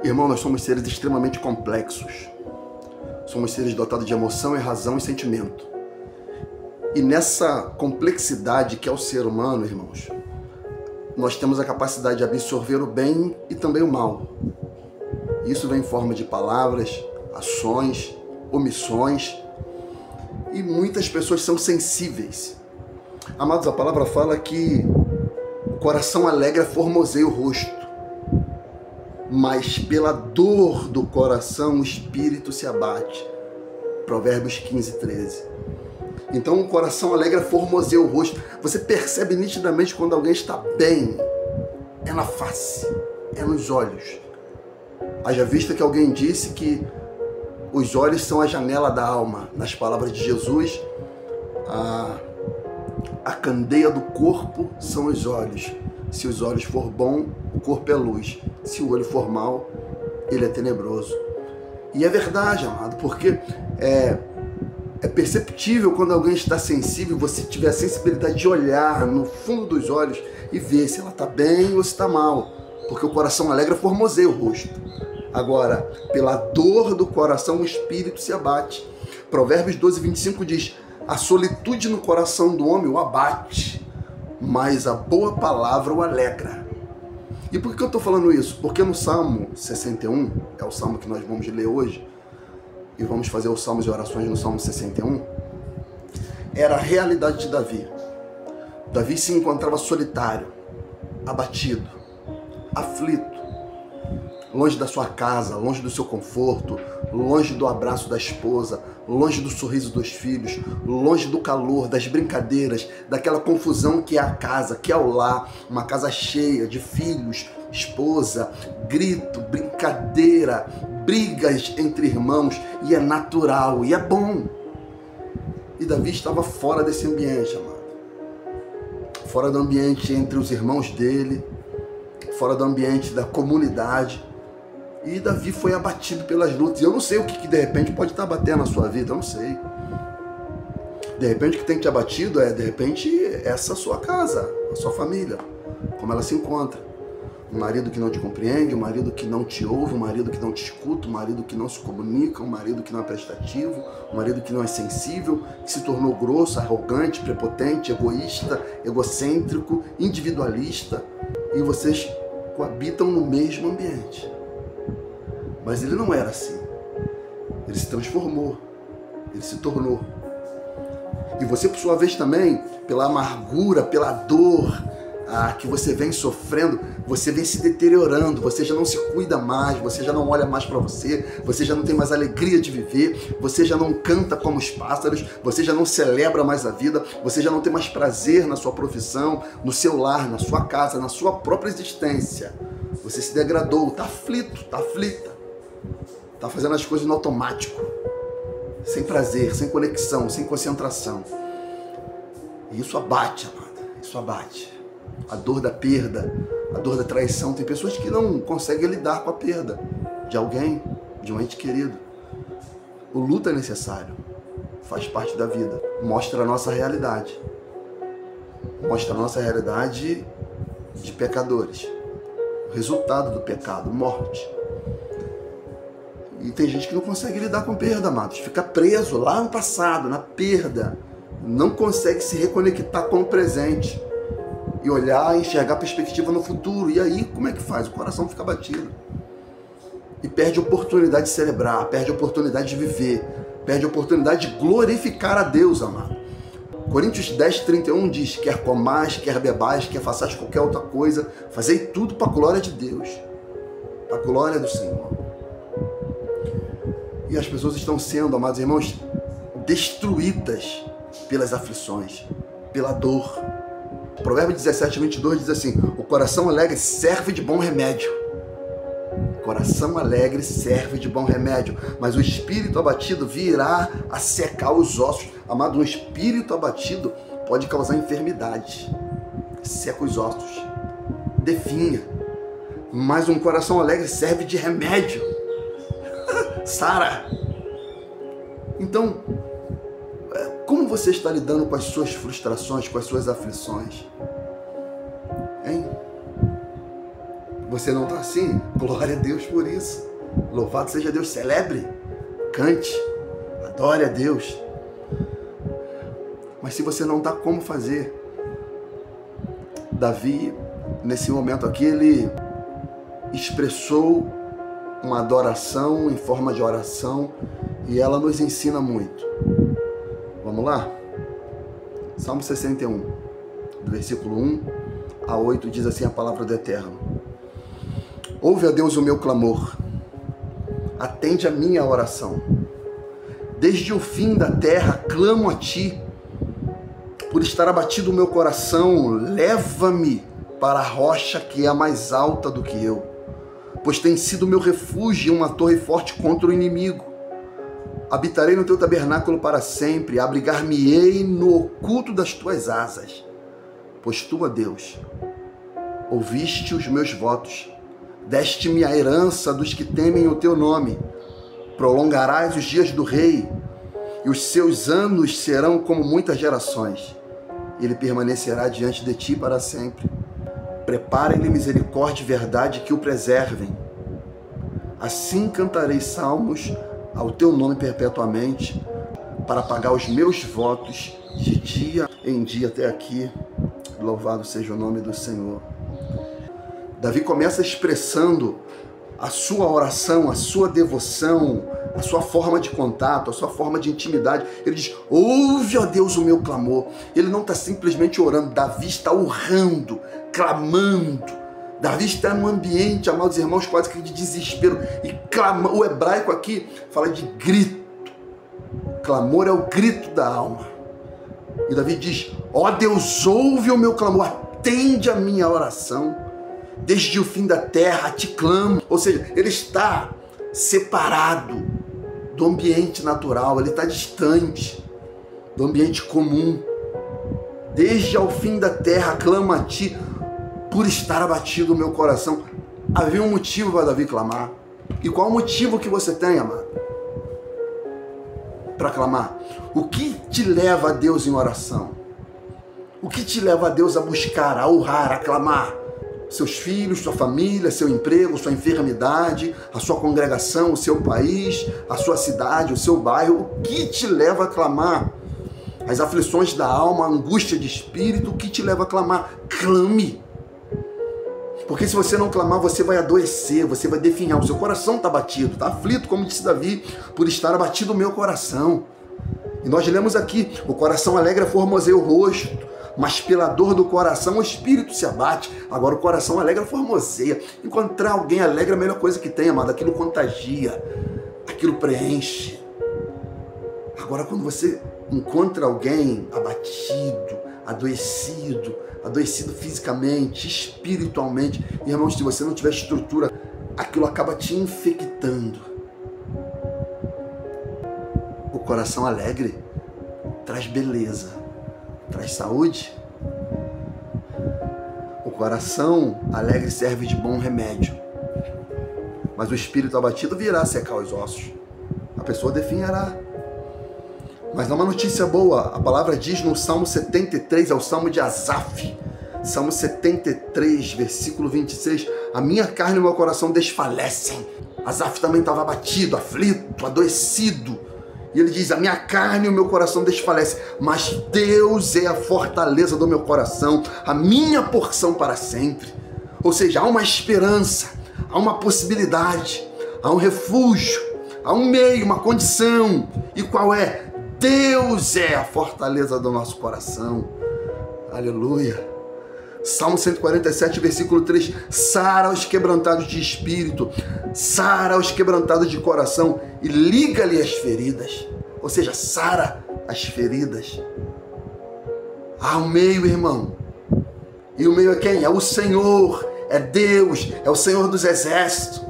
Irmão, nós somos seres extremamente complexos. Somos seres dotados de emoção, razão e sentimento. E nessa complexidade que é o ser humano, irmãos, nós temos a capacidade de absorver o bem e também o mal. Isso vem em forma de palavras, ações, omissões. E muitas pessoas são sensíveis. Amados, a palavra fala que o coração alegre formoseia o rosto, mas pela dor do coração o espírito se abate. Provérbios 15, 13. Então o coração alegre formoseia o rosto. Você percebe nitidamente quando alguém está bem. É na face, é nos olhos. Haja vista que alguém disse que os olhos são a janela da alma. Nas palavras de Jesus, a candeia do corpo são os olhos. Se os olhos for bom, o corpo é luz. Se o olho for mau, ele é tenebroso. E é verdade, amado, porque é perceptível quando alguém está sensível, você tiver a sensibilidade de olhar no fundo dos olhos e ver se ela está bem ou se está mal. Porque o coração alegre formoseia o rosto. Agora, pela dor do coração, o espírito se abate. Provérbios 12, 25 diz: a solitude no coração do homem o abate, mas a boa palavra o alegra. E por que eu estou falando isso? Porque no Salmo 61, é o salmo que nós vamos ler hoje, e vamos fazer os salmos e orações no Salmo 61, era a realidade de Davi. Davi se encontrava solitário, abatido, aflito, longe da sua casa, longe do seu conforto, longe do abraço da esposa, longe do sorriso dos filhos, longe do calor, das brincadeiras, daquela confusão que é a casa, que é o lar, uma casa cheia de filhos, esposa, grito, brincadeira, brigas entre irmãos, e é natural, e é bom. E Davi estava fora desse ambiente, amado. Fora do ambiente entre os irmãos dele, fora do ambiente da comunidade. E Davi foi abatido pelas lutas. E eu não sei o que de repente pode estar batendo na sua vida, eu não sei. De repente o que tem te abatido de repente, essa sua casa, a sua família, como ela se encontra. Um marido que não te compreende, um marido que não te ouve, um marido que não te escuta, um marido que não se comunica, um marido que não é prestativo, um marido que não é sensível, que se tornou grosso, arrogante, prepotente, egoísta, egocêntrico, individualista. E vocês coabitam no mesmo ambiente. Mas ele não era assim. Ele se transformou. Ele se tornou. E você, por sua vez, também, pela amargura, pela dor que você vem sofrendo, você vem se deteriorando, você já não se cuida mais, você já não olha mais para você já não tem mais alegria de viver, você já não canta como os pássaros, você já não celebra mais a vida, você já não tem mais prazer na sua profissão, no seu lar, na sua casa, na sua própria existência. Você se degradou, está aflito, está aflita. Está fazendo as coisas no automático, sem prazer, sem conexão, sem concentração. E isso abate, amada, isso abate. A dor da perda, a dor da traição. Tem pessoas que não conseguem lidar com a perda de alguém, de um ente querido. O luto é necessário, faz parte da vida. Mostra a nossa realidade. Mostra a nossa realidade de pecadores. O resultado do pecado, morte. E tem gente que não consegue lidar com perda, amados. Fica preso lá no passado, na perda. Não consegue se reconectar com o presente. E olhar e enxergar a perspectiva no futuro. E aí, como é que faz? O coração fica batido. E perde a oportunidade de celebrar, perde a oportunidade de viver, perde a oportunidade de glorificar a Deus, amado. Coríntios 10, 31 diz: quer comais, quer bebais, quer façais qualquer outra coisa, fazei tudo para a glória de Deus, para a glória do Senhor. E as pessoas estão sendo, amados irmãos, destruídas pelas aflições, pela dor. Provérbio 17, 22 diz assim: o coração alegre serve de bom remédio. O coração alegre serve de bom remédio, mas o espírito abatido virá a secar os ossos. Amado, um espírito abatido pode causar enfermidade, seca os ossos, definha. Mas um coração alegre serve de remédio, sara. Então, como você está lidando com as suas frustrações, com as suas aflições? Hein? Você não está assim? Glória a Deus por isso. Louvado seja Deus. Celebre, cante, adore a Deus. Mas se você não está, como fazer? Davi, nesse momento aqui, ele expressou uma adoração em forma de oração e ela nos ensina muito. Vamos lá? Salmo 61, do versículo 1 a 8, diz assim a palavra do Eterno: Ouve, ó Deus, o meu clamor, atende a minha oração. Desde o fim da terra clamo a Ti. Por estar abatido o meu coração, leva-me para a rocha que é a mais alta do que eu, pois tem sido meu refúgio e uma torre forte contra o inimigo. Habitarei no Teu tabernáculo para sempre, abrigar-me-ei no oculto das Tuas asas, pois Tu, ó Deus, ouviste os meus votos, deste-me a herança dos que temem o Teu nome. Prolongarás os dias do rei, e os seus anos serão como muitas gerações. Ele permanecerá diante de Ti para sempre. Preparem-lhe misericórdia e verdade que o preservem. Assim cantarei salmos ao Teu nome perpetuamente, para pagar os meus votos de dia em dia até aqui. Louvado seja o nome do Senhor. Davi começa expressando a sua oração, a sua devoção, a sua forma de contato, a sua forma de intimidade. Ele diz: ouve, ó Deus, o meu clamor. Ele não está simplesmente orando, Davi está urrando, clamando. Davi está num ambiente, amados irmãos, quase que de desespero. E clama, o hebraico aqui fala de grito. Clamor é o grito da alma. E Davi diz: ó Deus, ouve o meu clamor, atende a minha oração. Desde o fim da terra te clamo. Ou seja, ele está separado do ambiente natural, ele está distante do ambiente comum. Desde ao fim da terra clamo a Ti, por estar abatido o meu coração. Havia um motivo para Davi clamar. E qual o motivo que você tem, amado, para clamar? O que te leva a Deus em oração? O que te leva a Deus a buscar, a orar, a clamar? Seus filhos, sua família, seu emprego, sua enfermidade, a sua congregação, o seu país, a sua cidade, o seu bairro. O que te leva a clamar? As aflições da alma, a angústia de espírito, o que te leva a clamar? Clame. Porque se você não clamar, você vai adoecer, você vai definhar. O seu coração está batido, está aflito, como disse Davi, por estar abatido o meu coração. E nós lemos aqui: o coração alegre formoseia o rosto, mas pela dor do coração o espírito se abate. Agora o coração alegre formoseia. Encontrar alguém alegre é a melhor coisa que tem, amado. Aquilo contagia, aquilo preenche. Agora quando você encontra alguém abatido, adoecido fisicamente, espiritualmente, irmãos, se você não tiver estrutura, aquilo acaba te infectando. O coração alegre traz beleza, traz saúde. O coração alegre serve de bom remédio, mas o espírito abatido virá secar os ossos. A pessoa definhará. Mas há uma notícia boa. A palavra diz no Salmo 73, é o Salmo de Asaf, Salmo 73, versículo 26: a minha carne e o meu coração desfalecem. Asaf também estava abatido, aflito, adoecido. E ele diz: a minha carne e o meu coração desfalecem, mas Deus é a fortaleza do meu coração, a minha porção para sempre. Ou seja, há uma esperança, há uma possibilidade, há um refúgio, há um meio, uma condição. E qual é? Deus é a fortaleza do nosso coração. Aleluia. Salmo 147, versículo 3: sara os quebrantados de espírito, sara os quebrantados de coração e liga-lhe as feridas. Ou seja, sara as feridas. Há um meio, irmão. E o meio é quem? É o Senhor, é Deus, é o Senhor dos exércitos.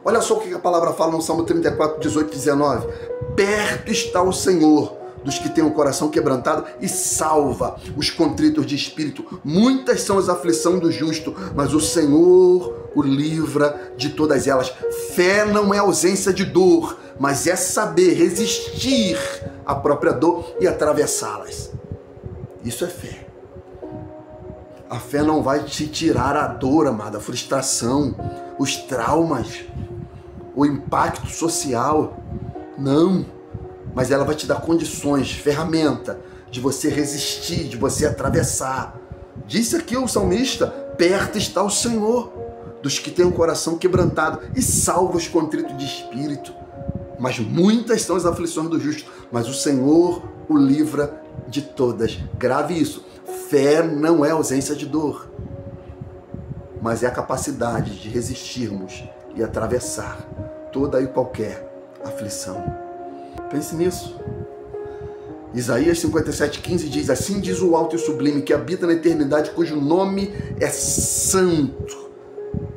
Olha só o que a palavra fala no Salmo 34, 18 e 19. Perto está o Senhor dos que têm o coração quebrantado e salva os contritos de espírito. Muitas são as aflições do justo, mas o Senhor o livra de todas elas. Fé não é ausência de dor, mas é saber resistir à própria dor e atravessá-las. Isso é fé. A fé não vai te tirar a dor, amada, a frustração, os traumas, o impacto social. Não. Mas ela vai te dar condições, ferramenta de você resistir, de você atravessar. Disse aqui o salmista: perto está o Senhor dos que têm o coração quebrantado e salva os contritos de espírito. Mas muitas são as aflições do justo, mas o Senhor o livra de todas. Grave isso. Fé não é ausência de dor, mas é a capacidade de resistirmos e atravessar toda e qualquer aflição. Pense nisso. Isaías 57,15 diz: assim diz o alto e sublime, que habita na eternidade, cujo nome é santo.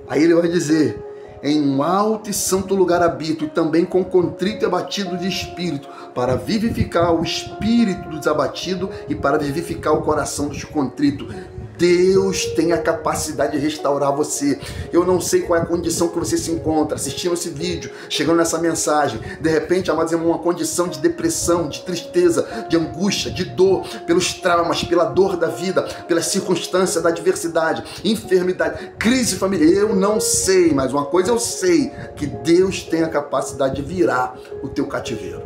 Aí ele vai dizer: em um alto e santo lugar habito, e também com contrito e abatido de espírito, para vivificar o espírito dos abatidos e para vivificar o coração dos contritos. Deus tem a capacidade de restaurar você. Eu não sei qual é a condição que você se encontra assistindo esse vídeo, chegando nessa mensagem. De repente, amados irmãos, uma condição de depressão, de tristeza, de angústia, de dor, pelos traumas, pela dor da vida, pelas circunstâncias da adversidade, enfermidade, crise familiar. Eu não sei, mas uma coisa eu sei, que Deus tem a capacidade de virar o teu cativeiro.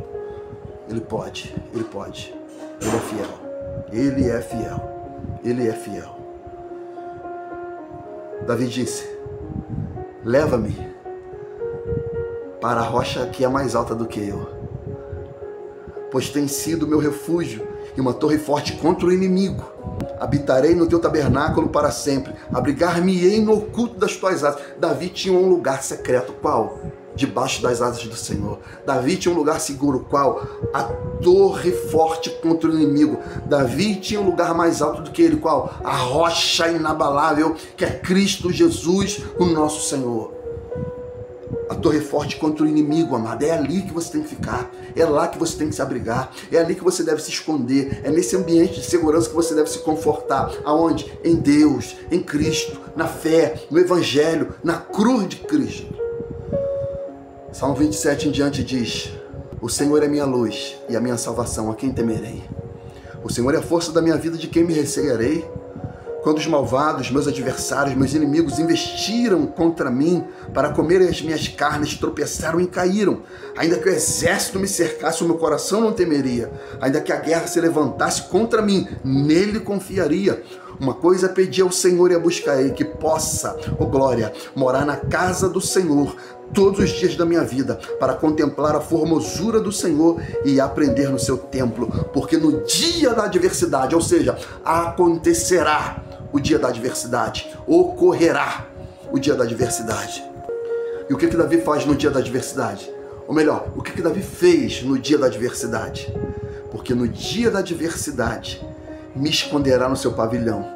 Ele pode, Ele pode. Ele é fiel. Ele é fiel. Ele é fiel. Davi disse: leva-me para a rocha que é mais alta do que eu, pois tem sido meu refúgio e uma torre forte contra o inimigo. Habitarei no teu tabernáculo para sempre, abrigar-me-ei no oculto das tuas asas. Davi tinha um lugar secreto. Qual? Debaixo das asas do Senhor. Davi tinha um lugar seguro. Qual? A torre forte contra o inimigo. Davi tinha um lugar mais alto do que ele. Qual? A rocha inabalável, que é Cristo Jesus, o nosso Senhor. A torre forte contra o inimigo, amado. É ali que você tem que ficar. É lá que você tem que se abrigar. É ali que você deve se esconder. É nesse ambiente de segurança que você deve se confortar. Aonde? Em Deus, em Cristo, na fé, no Evangelho, na cruz de Cristo. Salmo 27 em diante diz: o Senhor é minha luz e a minha salvação, a quem temerei? O Senhor é a força da minha vida, de quem me recearei? Quando os malvados, meus adversários, meus inimigos investiram contra mim para comerem as minhas carnes, tropeçaram e caíram. Ainda que o exército me cercasse, o meu coração não temeria. Ainda que a guerra se levantasse contra mim, nele confiaria. Uma coisa pedi ao Senhor e a buscarei, que possa, ó glória, morar na casa do Senhor todos os dias da minha vida, para contemplar a formosura do Senhor e aprender no seu templo, porque no dia da adversidade, ou seja, acontecerá o dia da adversidade, ocorrerá o dia da adversidade. E o que Davi faz no dia da adversidade? Ou melhor, o que Davi fez no dia da adversidade? Porque no dia da adversidade me esconderá no seu pavilhão,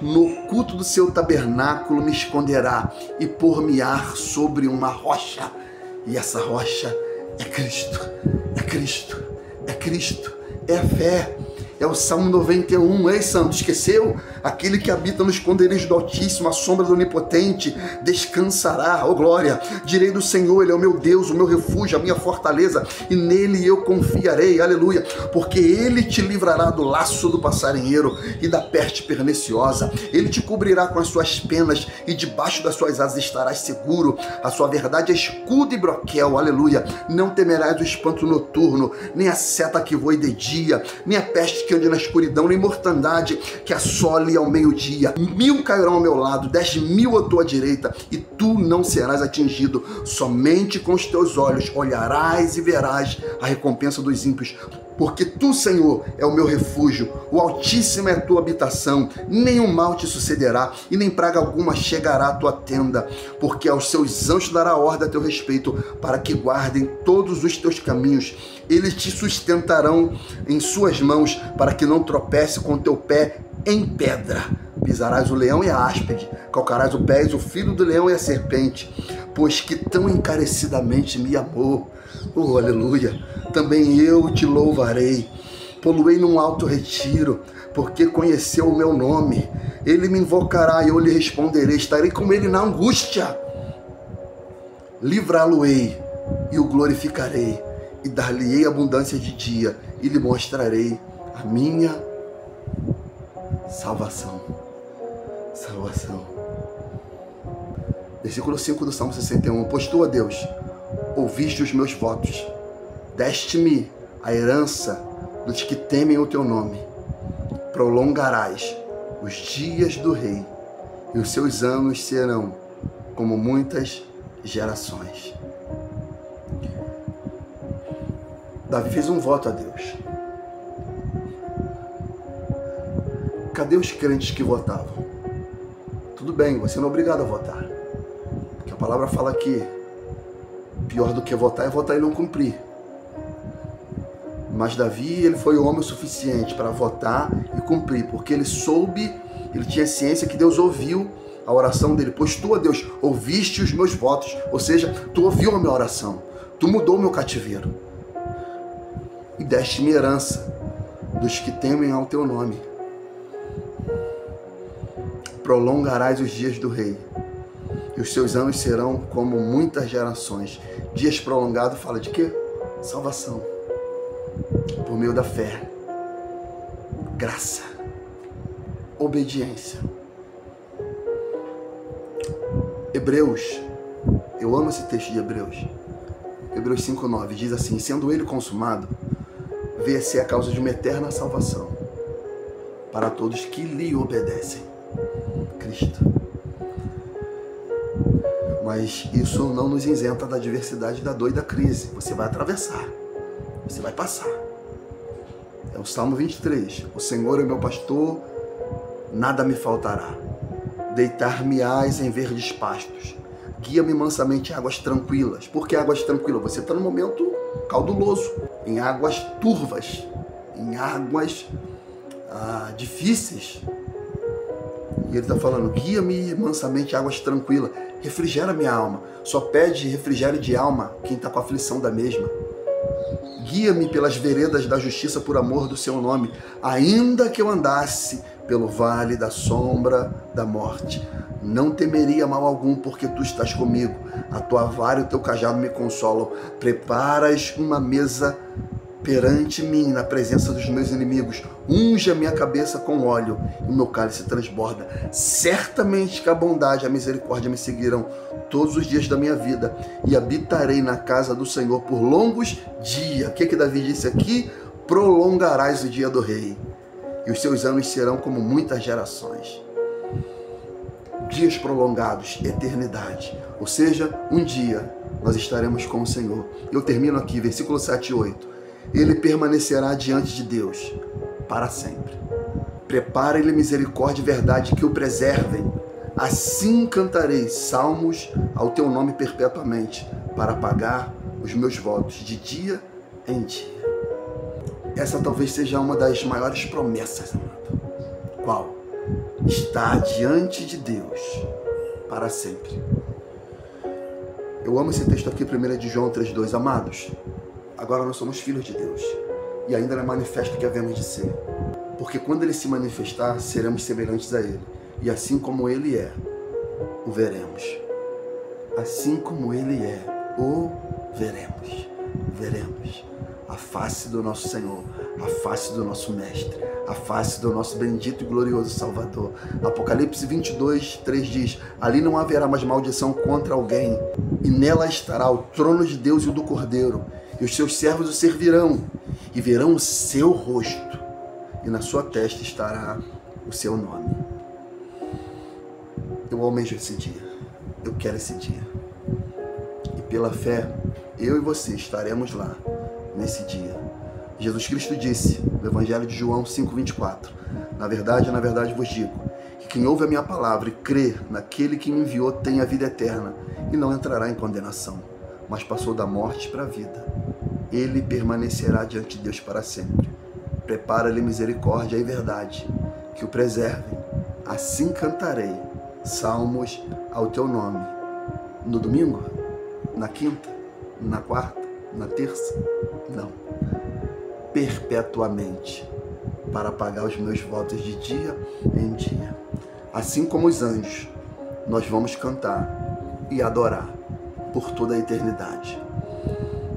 no culto do seu tabernáculo me esconderá e por-me-á sobre uma rocha. E essa rocha é Cristo, é Cristo, é Cristo, é a fé. É o Salmo 91. Ei, santo, esqueceu? Aquele que habita no esconderijo do Altíssimo, a sombra do Onipotente, descansará. Ó glória! Direi do Senhor, Ele é o meu Deus, o meu refúgio, a minha fortaleza, e nele eu confiarei. Aleluia! Porque Ele te livrará do laço do passarinheiro e da peste perniciosa. Ele te cobrirá com as suas penas e debaixo das suas asas estarás seguro. A sua verdade é escudo e broquel. Aleluia! Não temerás o espanto noturno, nem a seta que voe de dia, nem a peste que ande na escuridão, nem mortandade que assole ao meio-dia. 1000 cairão ao meu lado, 10.000 à tua direita, e tu não serás atingido. Somente com os teus olhos olharás e verás a recompensa dos ímpios. Porque tu, Senhor, é o meu refúgio, o Altíssimo é a tua habitação, nenhum mal te sucederá e nem praga alguma chegará à tua tenda, porque aos seus anjos dará ordem a teu respeito, para que guardem todos os teus caminhos. Eles te sustentarão em suas mãos, para que não tropece com teu pé em pedra. Pisarás o leão e a áspide, calcarás o pés, o filho do leão e a serpente, pois que tão encarecidamente me amou. Oh, aleluia! Também eu te louvarei. Poluei num alto retiro, porque conheceu o meu nome. Ele me invocará e eu lhe responderei. Estarei com ele na angústia. Livrá-lo-ei e o glorificarei, e dar-lhe-ei abundância de dia, e lhe mostrarei a minha salvação. salvação. Versículo 5 do Salmo 61. Pois tu, ó Deus, ouviste os meus votos, deste-me a herança dos que temem o teu nome. Prolongarás os dias do rei, e os seus anos serão como muitas gerações. Davi fez um voto a Deus. Cadê os crentes que votavam? Tudo bem, você não é obrigado a votar. Porque a palavra fala que pior do que votar é votar e não cumprir. Mas Davi, ele foi homem o suficiente para votar e cumprir, porque ele soube, ele tinha ciência que Deus ouviu a oração dele. Pois tu, ó Deus, ouviste os meus votos, ou seja, tu ouviu a minha oração, tu mudou o meu cativeiro e deste-me herança dos que temem ao teu nome. Prolongarás os dias do rei, e os seus anos serão como muitas gerações. Dias prolongados fala de quê? Salvação. Por meio da fé, graça, obediência. Hebreus, eu amo esse texto de Hebreus. Hebreus 5:9 diz assim: sendo ele consumado, vê-se a causa de uma eterna salvação para todos que lhe obedecem. Cristo. Mas isso não nos isenta da adversidade, da dor e da crise. Você vai atravessar, você vai passar. É o Salmo 23. O Senhor é meu pastor, nada me faltará. Deitar-me-ás em verdes pastos. Guia-me mansamente em águas tranquilas. Por que águas tranquilas? Você está num momento cauduloso, em águas turvas, em águas difíceis. E ele está falando, guia-me mansamente em águas tranquilas. Refrigera minha alma. Só pede refrigério de alma quem está com a aflição da mesma. Guia-me pelas veredas da justiça por amor do seu nome, ainda que eu andasse pelo vale da sombra da morte. Não temeria mal algum, porque tu estás comigo. A tua vara e o teu cajado me consolam. Preparas uma mesa perante mim, na presença dos meus inimigos. Unge a minha cabeça com óleo, e o meu cálice transborda. Certamente que a bondade e a misericórdia me seguirão todos os dias da minha vida, e habitarei na casa do Senhor por longos dias. O que Davi disse aqui? Prolongarás o dia do rei, e os seus anos serão como muitas gerações. Dias prolongados, eternidade. Ou seja, um dia nós estaremos com o Senhor. Eu termino aqui, versículo 7 e 8. Ele permanecerá diante de Deus para sempre. Prepara-lhe misericórdia e verdade que o preservem. Assim cantarei salmos ao teu nome perpetuamente, para pagar os meus votos de dia em dia. Essa talvez seja uma das maiores promessas, amado. Qual? Estar diante de Deus para sempre. Eu amo esse texto aqui, 1 de João 3,2. Amados, agora nós somos filhos de Deus, e ainda não é manifesto que havemos de ser. Porque quando Ele se manifestar, seremos semelhantes a Ele. E assim como Ele é, o veremos. Assim como Ele é, o veremos. Veremos a face do nosso Senhor, a face do nosso Mestre, a face do nosso bendito e glorioso Salvador. Apocalipse 22:3 diz: ali não haverá mais maldição contra alguém, e nela estará o trono de Deus e o do Cordeiro, e os seus servos o servirão, e verão o seu rosto, e na sua testa estará o seu nome. Eu almejo esse dia, eu quero esse dia, e pela fé, eu e você estaremos lá, nesse dia. Jesus Cristo disse, no Evangelho de João 5:24, na verdade vos digo, que quem ouve a minha palavra e crê naquele que me enviou tem a vida eterna, e não entrará em condenação, mas passou da morte para a vida. Ele permanecerá diante de Deus para sempre. Prepara-lhe misericórdia e verdade, que o preservem. Assim cantarei salmos ao teu nome. No domingo? Na quinta? Na quarta? Na terça? Não. Perpetuamente, para pagar os meus votos de dia em dia. Assim como os anjos, nós vamos cantar e adorar por toda a eternidade.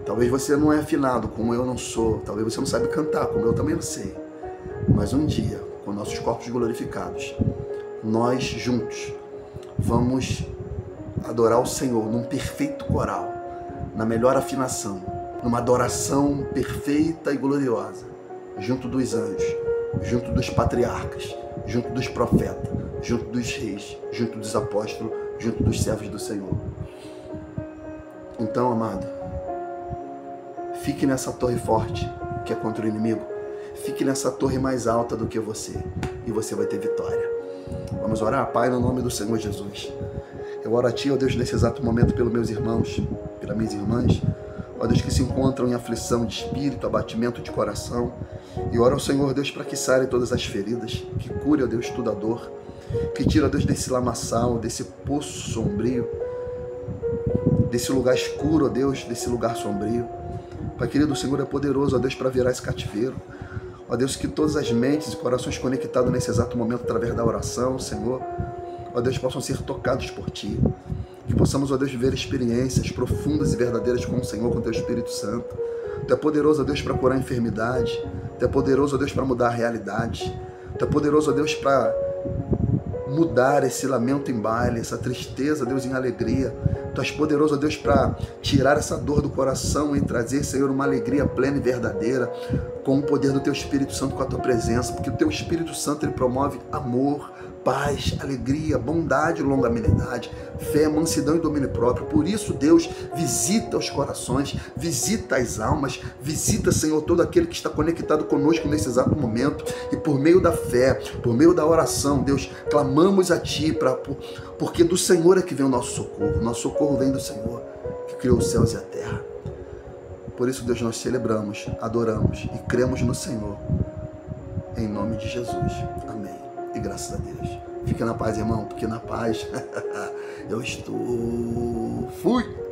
Talvez você não é afinado, como eu não sou. Talvez você não sabe cantar, como eu também não sei. Mas um dia, com nossos corpos glorificados, nós juntos vamos adorar o Senhor num perfeito coral, na melhor afinação, numa adoração perfeita e gloriosa, junto dos anjos, junto dos patriarcas, junto dos profetas, junto dos reis, junto dos apóstolos, junto dos servos do Senhor. Então, amado, fique nessa torre forte que é contra o inimigo. Fique nessa torre mais alta do que você, e você vai ter vitória. Vamos orar? Pai, no nome do Senhor Jesus. Eu oro a Ti, ó Deus, nesse exato momento, pelos meus irmãos, pelas minhas irmãs, ó Deus, que se encontram em aflição de espírito, abatimento de coração. E oro ao Senhor, Deus, para que sarem todas as feridas, que cure, ó Deus, toda a dor, que tire, ó Deus, desse lamaçal, desse poço sombrio, desse lugar escuro, ó Deus, desse lugar sombrio. Pai querido, o Senhor é poderoso, ó Deus, para virar esse cativeiro. Ó Deus, que todas as mentes e corações conectados nesse exato momento através da oração, Senhor, ó Deus, possam ser tocados por Ti. Que possamos, ó Deus, viver experiências profundas e verdadeiras com o Senhor, com o Teu Espírito Santo. Tu é poderoso, ó Deus, para curar a enfermidade. Tu é poderoso, ó Deus, para mudar a realidade. Tu é poderoso, ó Deus, para mudar esse lamento em baile, essa tristeza, Deus, em alegria. Tu és poderoso, ó Deus, para tirar essa dor do coração e trazer, Senhor, uma alegria plena e verdadeira, com o poder do Teu Espírito Santo, com a Tua presença, porque o Teu Espírito Santo, ele promove amor, paz, alegria, bondade, longanimidade, fé, mansidão e domínio próprio. Por isso, Deus, visita os corações, visita as almas, visita, Senhor, todo aquele que está conectado conosco nesse exato momento, e por meio da fé, por meio da oração, Deus, clamamos a Ti, porque do Senhor é que vem o nosso socorro vem do Senhor, que criou os céus e a terra. Por isso, Deus, nós celebramos, adoramos e cremos no Senhor, em nome de Jesus. Amém. E graças a Deus. Fique na paz, irmão, porque na paz eu estou. Fui!